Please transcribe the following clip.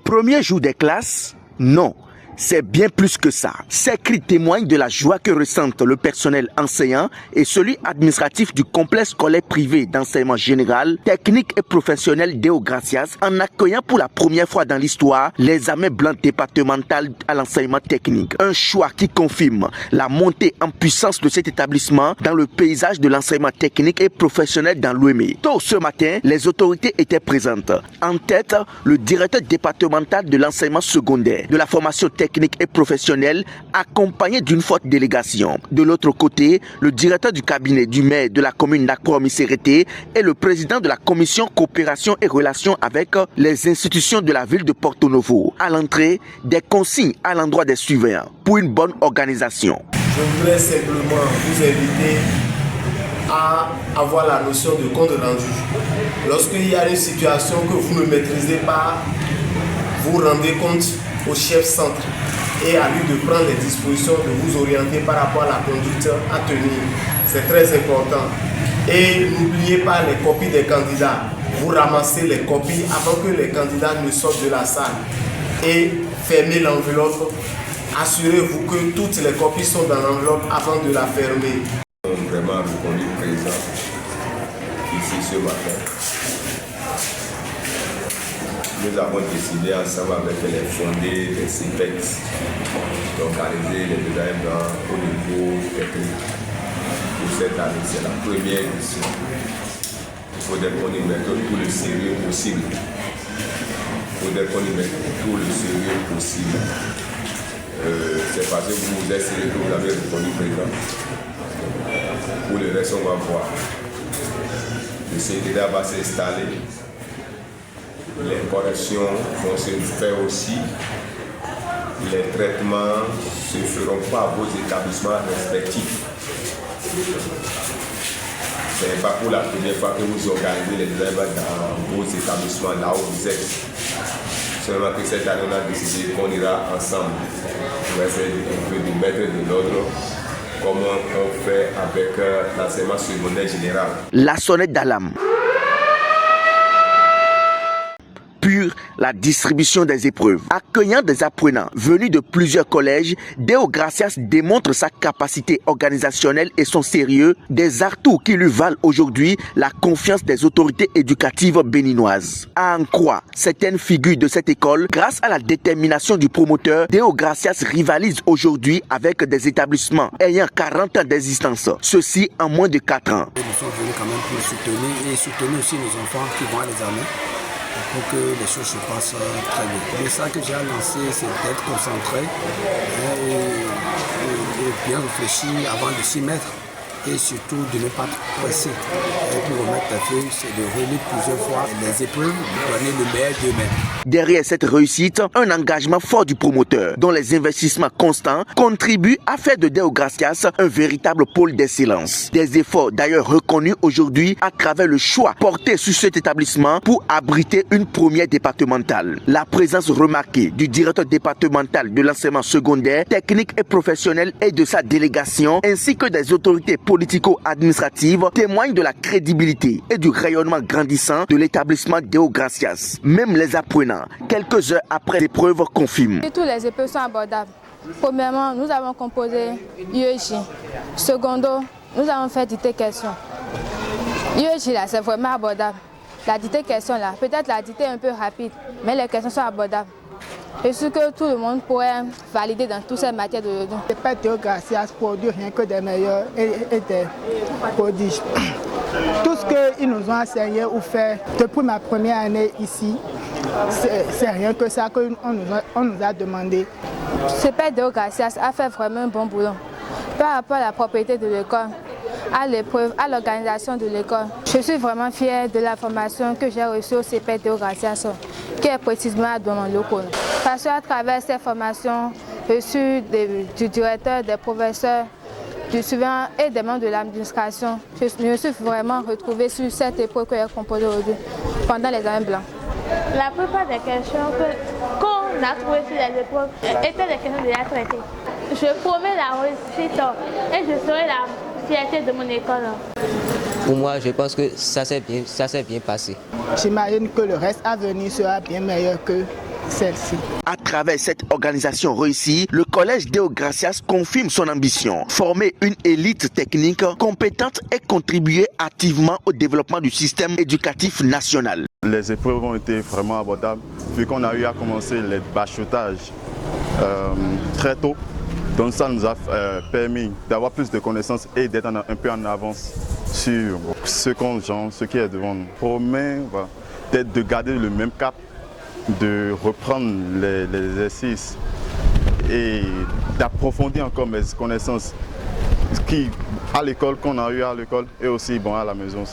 premier jour des classes? Non. C'est bien plus que ça. Ces cris témoignent de la joie que ressentent le personnel enseignant et celui administratif du complexe scolaire privé d'enseignement général, technique et professionnel Deo Gracias en accueillant pour la première fois dans l'histoire l'examen blanc départemental à l'enseignement technique. Un choix qui confirme la montée en puissance de cet établissement dans le paysage de l'enseignement technique et professionnel dans l'Ouémé. Tôt ce matin, les autorités étaient présentes. En tête, le directeur départemental de l'enseignement secondaire, de la formation technique et professionnelle, accompagné d'une forte délégation. De l'autre côté, le directeur du cabinet du maire de la commune d'Akpro-Miserete et le président de la commission coopération et relations avec les institutions de la ville de Porto Novo. À l'entrée, des consignes à l'endroit des surveillants pour une bonne organisation. Je voudrais simplement vous inviter à avoir la notion de compte rendu. Lorsqu'il y a une situation que vous ne maîtrisez pas, vous rendez compte au chef centre et à lui de prendre les dispositions, de vous orienter par rapport à la conduite à tenir. C'est très important. Et n'oubliez pas les copies des candidats. Vous ramassez les copies avant que les candidats ne sortent de la salle. Et fermez l'enveloppe. Assurez-vous que toutes les copies sont dans l'enveloppe avant de la fermer. Vraiment reconnu présent ici ce matin. Nous avons décidé ensemble avec les fondés des CIPEX d'organiser les examens au niveau technique. Pour cette année, c'est la première édition. Il faudrait qu'on y mette tout le sérieux possible. C'est parce que vous êtes sérieux que vous avez répondu présent. Pour le reste, on va voir. Le secrétaire va s'installer. Les corrections vont se faire aussi. Les traitements se feront pas à vos établissements respectifs. Ce n'est pas pour la première fois que vous organisez les examens dans vos établissements, là où vous êtes. Seulement que cette année, on a décidé qu'on ira ensemble. On va essayer de mettre de l'ordre. Comment on fait avec l'enseignement secondaire général. La sonnette d'alarme. Pure la distribution des épreuves. Accueillant des apprenants venus de plusieurs collèges, Deo Gracias démontre sa capacité organisationnelle et son sérieux, des atouts qui lui valent aujourd'hui la confiance des autorités éducatives béninoises. À en croire certaines figures de cette école, grâce à la détermination du promoteur, Deo Gracias rivalise aujourd'hui avec des établissements ayant 40 ans d'existence, ceci en moins de 4 ans. Nous sommes venus quand même pour soutenir et soutenir aussi nos enfants qui vont à l'examen, pour que les choses se passent très bien. Le message que j'ai lancé, c'est d'être concentré et bien réfléchir avant de s'y mettre. Et surtout de ne pas presser. Et pour remettre la feuille, c'est de relire plusieurs fois les épreuves, de donner le meilleur d'eux-mêmes. Derrière cette réussite, un engagement fort du promoteur, dont les investissements constants contribuent à faire de Deo Gracias un véritable pôle d'excellence. Des efforts d'ailleurs reconnus aujourd'hui à travers le choix porté sur cet établissement pour abriter une première départementale. La présence remarquée du directeur départemental de l'enseignement secondaire, technique et professionnel et de sa délégation, ainsi que des autorités politico-administratives témoignent de la crédibilité et du rayonnement grandissant de l'établissement Deo Gracias. Même les apprenants, quelques heures après l'épreuve, confirment. Tous les épreuves sont abordables. Premièrement, nous avons composé UEJ. Secondo, nous avons fait dictée question. UEJ là, c'est vraiment abordable. La dictée question là, peut-être la dictée un peu rapide, mais les questions sont abordables. Je suis sûr que tout le monde pourrait valider dans toutes ces matières de dedans. Le Père Deo Gracias produit rien que des meilleurs et des prodiges. Tout ce qu'ils nous ont enseigné ou fait depuis ma première année ici, c'est rien que ça qu'on nous a demandé. Ce Père Deo Gracias a fait vraiment un bon boulot par rapport à la propriété de l'école, à l'épreuve, à l'organisation de l'école. Je suis vraiment fière de la formation que j'ai reçue au CPE Deo Gracias, qui est précisément dans mon local. Parce qu'à travers ces formations reçues du directeur, des professeurs, du surveillant et des membres de l'administration, je me suis vraiment retrouvée sur cette épreuve que j'ai composée aujourd'hui pendant l'examen blanc. La plupart des questions qu'on a trouvées sur les épreuves étaient des questions déjà traitées. Je promets la réussite et je serai la fierté de mon école. Pour moi, je pense que ça s'est bien passé. J'imagine que le reste à venir sera bien meilleur que celle-ci. À travers cette organisation réussie, le collège Deo Gracias confirme son ambition, former une élite technique compétente et contribuer activement au développement du système éducatif national. Les épreuves ont été vraiment abordables, vu qu'on a eu à commencer les bachotages très tôt. Donc ça nous a permis d'avoir plus de connaissances et d'être un peu en avance sur ce qui est devant nous. Promet peut-être de garder le même cap, de reprendre les exercices et d'approfondir encore mes connaissances à l'école, qu'on a eu à l'école et aussi à la maison.